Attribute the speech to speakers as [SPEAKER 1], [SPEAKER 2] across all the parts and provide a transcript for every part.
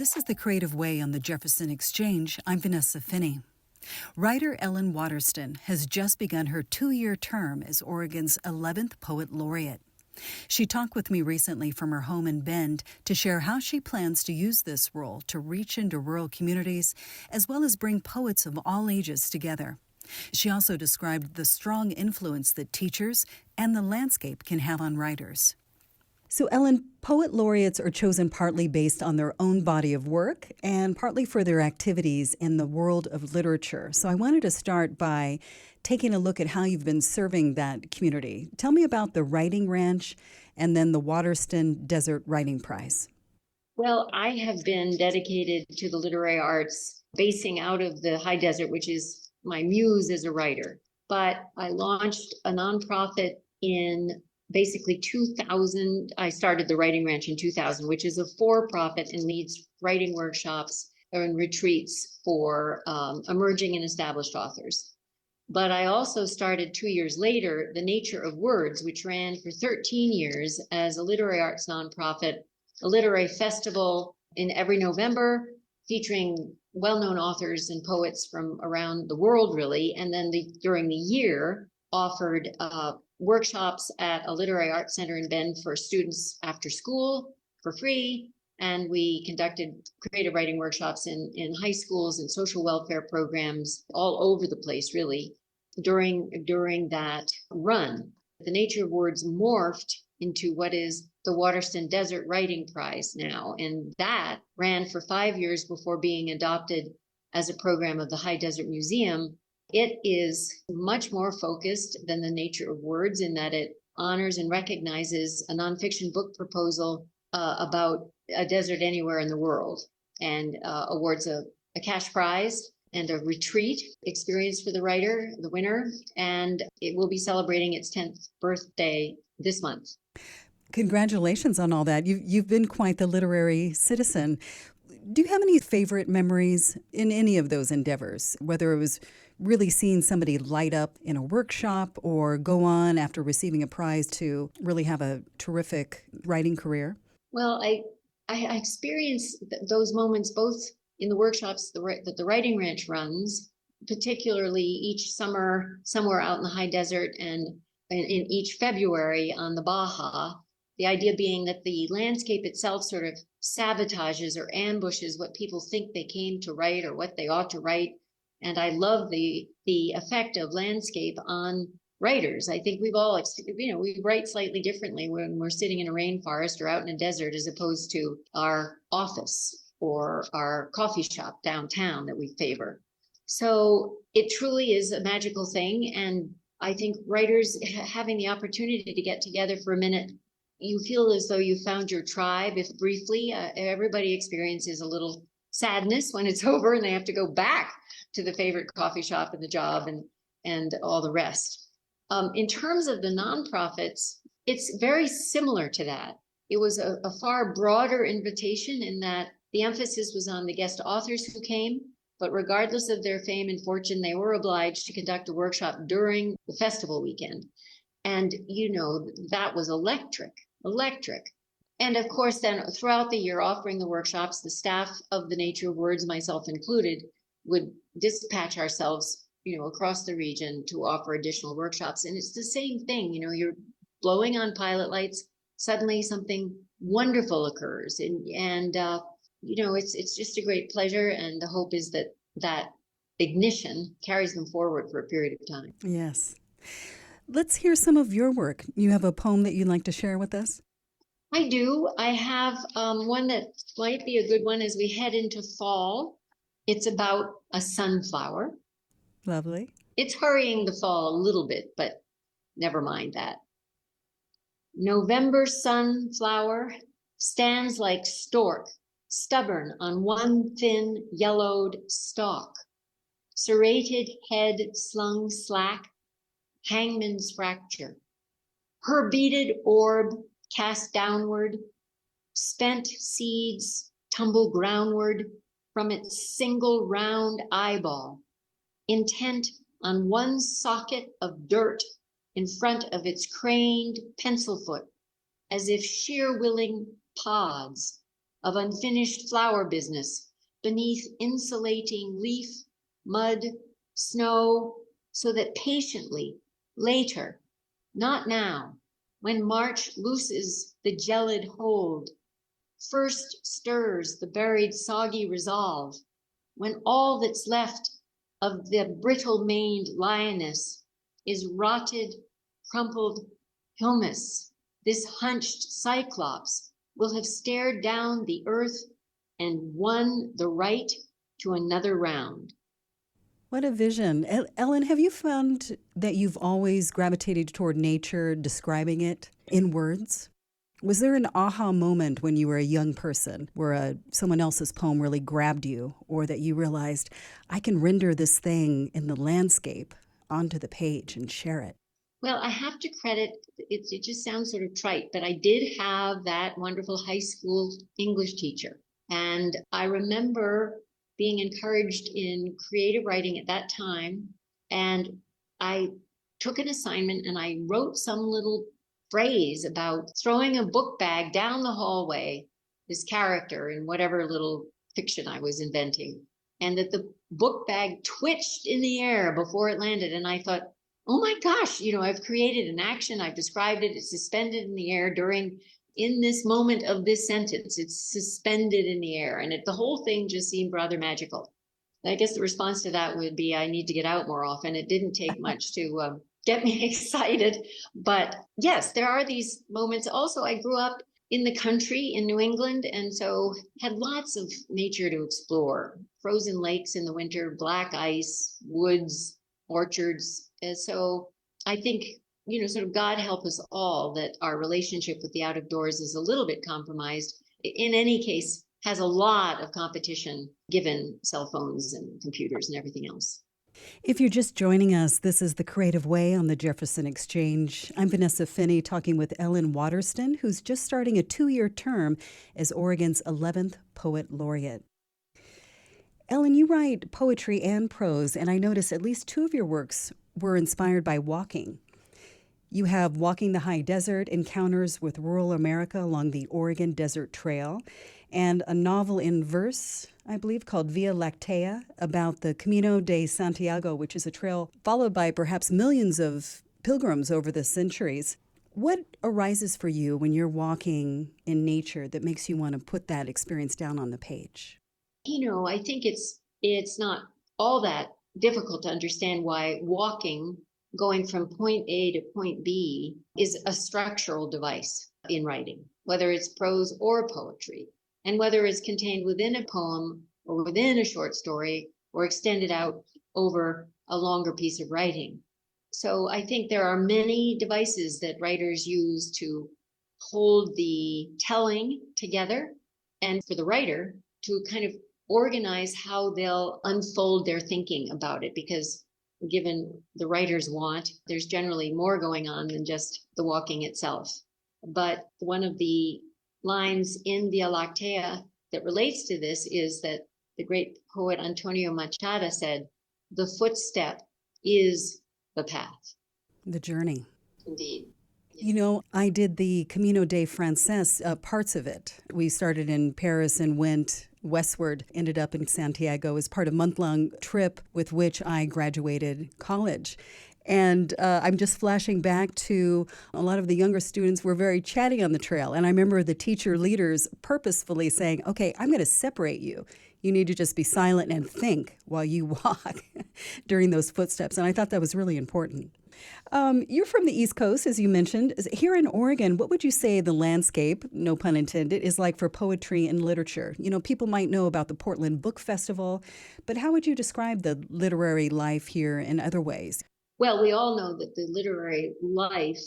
[SPEAKER 1] This is The Creative Way on the Jefferson Exchange. I'm Vanessa Finney. Writer Ellen Waterston has just begun her 2-year term as Oregon's 11th Poet Laureate. She talked with me recently from her home in Bend to share how she plans to use this role to reach into rural communities as well as bring poets of all ages together. She also described the strong influence that teachers and the landscape can have on writers. So, Ellen, poet laureates are chosen partly based on their own body of work and partly for their activities in the world of literature. So I wanted to start by taking a look at how you've been serving that community. Tell me about the Writing Ranch and then the Waterston Desert Writing Prize.
[SPEAKER 2] Well, I have been dedicated to the literary arts, basing out of the high desert, which is my muse as a writer. But I launched a nonprofit in basically 2000. I started the Writing Ranch in 2000, which is a for-profit and leads writing workshops and retreats for emerging and established authors. But I also started 2 years later, The Nature of Words, which ran for 13 years as a literary arts nonprofit, a literary festival in every November featuring well-known authors and poets from around the world, really. And then during the year offered workshops at a literary arts center in Bend for students after school for free. And we conducted creative writing workshops in high schools and social welfare programs all over the place, really, during that run. The Nature of Words morphed into what is the Waterston Desert Writing Prize now. And that ran for 5 years before being adopted as a program of the High Desert Museum. It is much more focused than The Nature of Words in that it honors and recognizes a nonfiction book proposal about a desert anywhere in the world, and awards a cash prize and a retreat experience for the writer, the winner, and it will be celebrating its 10th birthday this month.
[SPEAKER 1] Congratulations on all that. You've been quite the literary citizen. Do you have any favorite memories in any of those endeavors, whether it was really seeing somebody light up in a workshop or go on after receiving a prize to really have a terrific writing career?
[SPEAKER 2] Well, I experienced those moments both in the workshops that the Writing Ranch runs, particularly each summer somewhere out in the high desert, and in each February on the Baja. The idea being that the landscape itself sort of sabotages or ambushes what people think they came to write or what they ought to write. And I love the effect of landscape on writers. I think we've all, we write slightly differently when we're sitting in a rainforest or out in a desert as opposed to our office or our coffee shop downtown that we favor. So it truly is a magical thing. And I think writers having the opportunity to get together for a minute, you feel as though you found your tribe, if briefly. Everybody experiences a little sadness when it's over and they have to go back to the favorite coffee shop and the job and all the rest. In terms of the nonprofits, it's very similar to that. It was a far broader invitation in that the emphasis was on the guest authors who came, but regardless of their fame and fortune, they were obliged to conduct a workshop during the festival weekend. And, that was electric. And of course, then throughout the year, offering the workshops, the staff of The Nature of Words, myself included, would dispatch ourselves, across the region to offer additional workshops. And it's the same thing, you're blowing on pilot lights, suddenly something wonderful occurs. And it's just a great pleasure. And the hope is that ignition carries them forward for a period of time.
[SPEAKER 1] Yes. Let's hear some of your work. You have a poem that you'd like to share with us?
[SPEAKER 2] I do. I have one that might be a good one as we head into fall. It's about a sunflower.
[SPEAKER 1] Lovely.
[SPEAKER 2] It's hurrying the fall a little bit, but never mind that. November sunflower stands like stork, stubborn on one thin yellowed stalk. Serrated head slung slack, hangman's fracture. Her beaded orb cast downward, spent seeds tumble groundward from its single round eyeball, intent on one socket of dirt in front of its craned pencil foot, as if sheer willing pods of unfinished flower business beneath insulating leaf, mud, snow, so that patiently, later, not now, when March looses the gelid hold, first stirs the buried soggy resolve, when all that's left of the brittle-maned lioness is rotted, crumpled humus, this hunched cyclops will have stared down the earth and won the right to another round.
[SPEAKER 1] What a vision. Ellen, have you found that you've always gravitated toward nature, describing it in words? Was there an aha moment when you were a young person where someone else's poem really grabbed you, or that you realized, I can render this thing in the landscape onto the page and share it?
[SPEAKER 2] Well, I have to credit, it just sounds sort of trite, but I did have that wonderful high school English teacher. And I remember being encouraged in creative writing at that time. And I took an assignment and I wrote some little phrase about throwing a book bag down the hallway, this character in whatever little fiction I was inventing, and that the book bag twitched in the air before it landed. And I thought, oh my gosh, I've created an action, I've described it, it's suspended in the air in this moment of this sentence, it's suspended in the air. And the whole thing just seemed rather magical. I guess the response to that would be, I need to get out more often. It didn't take much to get me excited. But yes, there are these moments. Also, I grew up in the country in New England, and so had lots of nature to explore. Frozen lakes in the winter, black ice, woods, orchards. And so I think, sort of God help us all that our relationship with the out of doors is a little bit compromised. In any case, has a lot of competition given cell phones and computers and everything else.
[SPEAKER 1] If you're just joining us, this is The Creative Way on the Jefferson Exchange. I'm Vanessa Finney talking with Ellen Waterston, who's just starting a 2-year term as Oregon's 11th Poet Laureate. Ellen, you write poetry and prose, and I notice at least 2 of your works were inspired by walking. You have Walking the High Desert, Encounters with Rural America along the Oregon Desert Trail, and a novel in verse, I believe, called Via Lactea, about the Camino de Santiago, which is a trail followed by perhaps millions of pilgrims over the centuries. What arises for you when you're walking in nature that makes you want to put that experience down on the page?
[SPEAKER 2] I think it's not all that difficult to understand why walking, going from point A to point B, is a structural device in writing, whether it's prose or poetry, and whether it's contained within a poem or within a short story or extended out over a longer piece of writing. So I think there are many devices that writers use to hold the telling together, and for the writer to kind of organize how they'll unfold their thinking about it, because given the writer's want, there's generally more going on than just the walking itself. But one of the lines in Via Lactea that relates to this is that the great poet Antonio Machado said, "The footstep is the path."
[SPEAKER 1] The journey.
[SPEAKER 2] Indeed.
[SPEAKER 1] I did the Camino de Frances, parts of it. We started in Paris and went westward, ended up in Santiago as part of a month-long trip with which I graduated college. And I'm just flashing back to a lot of the younger students were very chatty on the trail. And I remember the teacher leaders purposefully saying, okay, I'm going to separate you. You need to just be silent and think while you walk during those footsteps. And I thought that was really important. You're from the East Coast, as you mentioned. Here in Oregon, what would you say the landscape, no pun intended, is like for poetry and literature? People might know about the Portland Book Festival, but how would you describe the literary life here in other ways?
[SPEAKER 2] Well, we all know that the literary life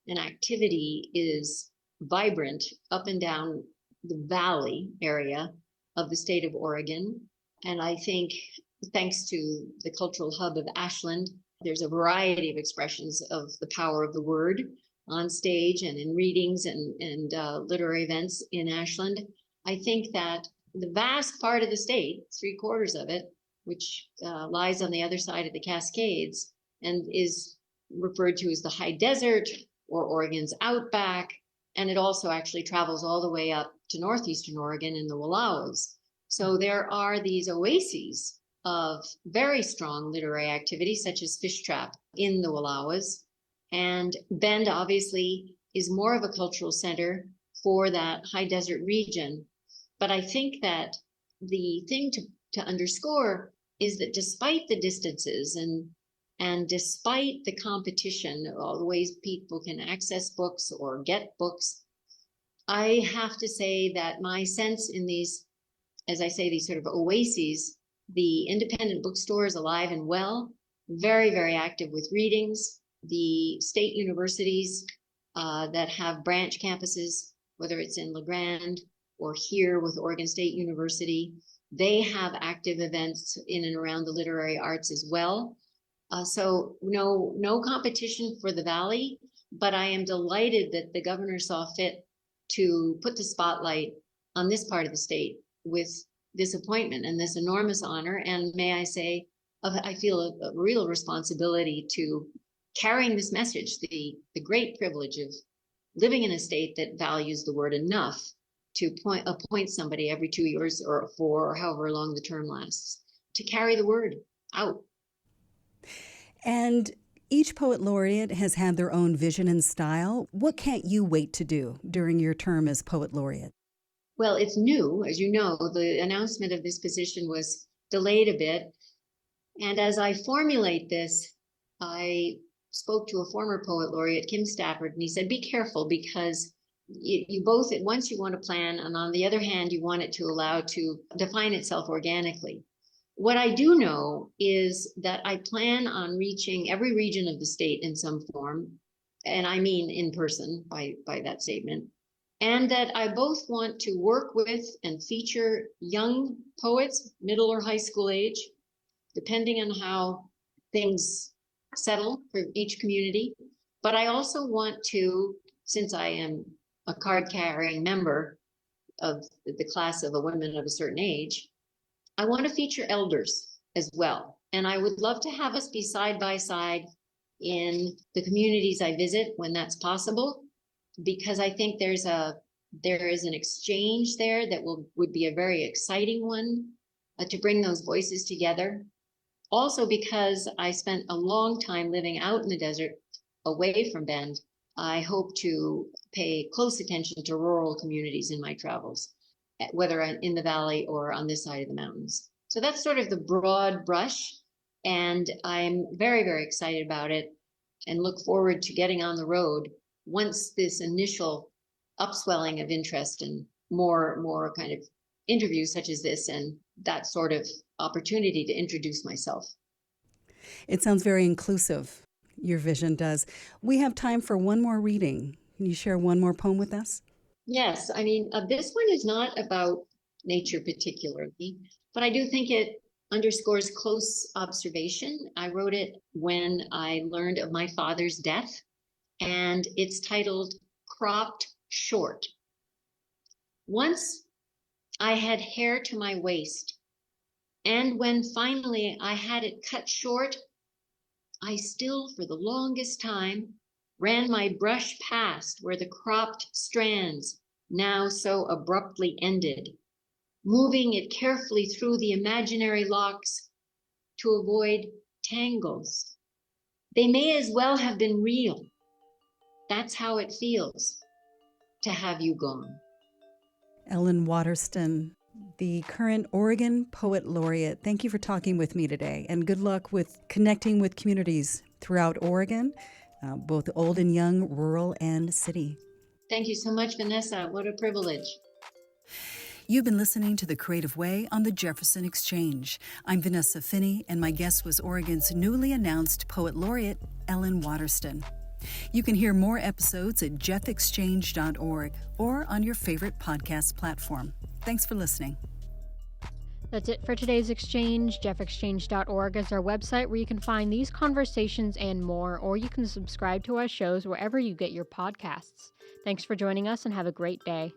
[SPEAKER 2] and activity is vibrant up and down the valley area of the state of Oregon. And I think thanks to the cultural hub of Ashland, there's a variety of expressions of the power of the word on stage and in readings and literary events in Ashland. I think that the vast part of the state, 3/4 of it, which lies on the other side of the Cascades and is referred to as the high desert or Oregon's outback, and it also actually travels all the way up to northeastern Oregon in the Wallowas. So there are these oases of very strong literary activity, such as Fish Trap in the Wallowas. And Bend obviously is more of a cultural center for that high desert region. But I think that the thing to underscore is that despite the distances and despite the competition, all the ways people can access books or get books, I have to say that my sense in these, as I say, these sort of oases, the independent bookstore is alive and well, very, very active with readings. The state universities that have branch campuses, whether it's in La Grande or here with Oregon State University, they have active events in and around the literary arts as well. So no competition for the Valley, but I am delighted that the governor saw fit to put the spotlight on this part of the state with this appointment and this enormous honor. And may I say, I feel a real responsibility to carrying this message, the great privilege of living in a state that values the word enough to appoint somebody every 2 years or 4 or however long the term lasts, to carry the word out.
[SPEAKER 1] And each poet laureate has had their own vision and style. What can't you wait to do during your term as poet laureate?
[SPEAKER 2] Well, it's new. As you know, the announcement of this position was delayed a bit. And as I formulate this, I spoke to a former poet laureate, Kim Stafford, and he said, be careful because you both at once you want to plan, and on the other hand, you want it to allow to define itself organically. What I do know is that I plan on reaching every region of the state in some form, and I mean in person by that statement, and that I both want to work with and feature young poets, middle or high school age, depending on how things settle for each community. But I also want to, since I am a card-carrying member of the class of a women of a certain age, I want to feature elders as well. And I would love to have us be side by side in the communities I visit when that's possible, because I think there is an exchange there that would be a very exciting one to bring those voices together. Also because I spent a long time living out in the desert away from Bend, I hope to pay close attention to rural communities in my travels, whether in the valley or on this side of the mountains. So that's sort of the broad brush, and I'm very, very excited about it and look forward to getting on the road once this initial upswelling of interest and more kind of interviews such as this and that sort of opportunity to introduce myself.
[SPEAKER 1] It sounds very inclusive. Your vision does. We have time for one more reading. Can you share one more poem with us?
[SPEAKER 2] Yes, I mean, this one is not about nature particularly, but I do think it underscores close observation. I wrote it when I learned of my father's death, and it's titled Cropped Short. Once I had hair to my waist, and when finally I had it cut short, I still, for the longest time, ran my brush past where the cropped strands now so abruptly ended, moving it carefully through the imaginary locks to avoid tangles. They may as well have been real. That's how it feels to have you gone.
[SPEAKER 1] Ellen Waterston, the current Oregon Poet Laureate. Thank you for talking with me today, and good luck with connecting with communities throughout Oregon, both old and young, rural and city.
[SPEAKER 2] Thank you so much, Vanessa. What a privilege.
[SPEAKER 1] You've been listening to The Creative Way on the Jefferson Exchange. I'm Vanessa Finney, and my guest was Oregon's newly announced Poet Laureate, Ellen Waterston. You can hear more episodes at jeffexchange.org or on your favorite podcast platform. Thanks for listening.
[SPEAKER 3] That's it for today's exchange. jeffexchange.org is our website where you can find these conversations and more, or you can subscribe to our shows wherever you get your podcasts. Thanks for joining us and have a great day.